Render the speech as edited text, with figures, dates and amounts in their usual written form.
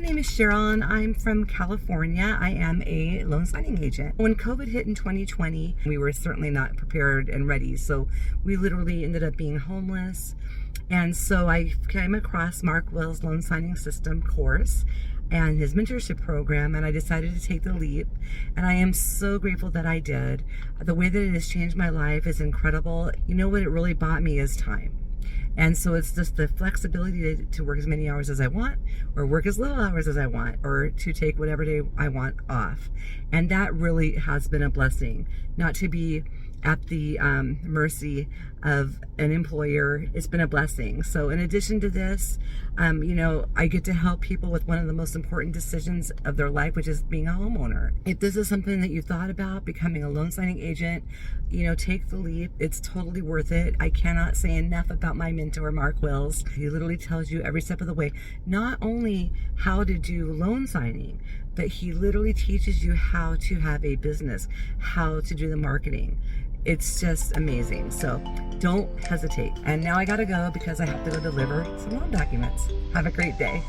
name is Cherylynn. I'm from California. I am a loan signing agent. When COVID hit in 2020, we were certainly not prepared and ready. So we literally ended up being homeless. And so I came across Mark Will's loan signing system course and his mentorship program, and I decided to take the leap. And I am so grateful that I did. The way that it has changed my life is incredible. You know what it really bought me is time. And so it's just the flexibility to work as many hours as I want, or work as little hours as I want, or to take whatever day I want off. And that really has been a blessing, not to be at the mercy of an employer. It's been a blessing. So in addition to this, I get to help people with one of the most important decisions of their life, which is being a homeowner. If this is something that you thought about, becoming a loan signing agent, take the leap. It's totally worth it. I cannot say enough about my mentor, Mark Wills. He literally tells you every step of the way, not only how to do loan signing, but he literally teaches you how to have a business, how to do the marketing. It's just amazing. So don't hesitate. And now I gotta go because I have to go deliver some loan documents. Have a great day.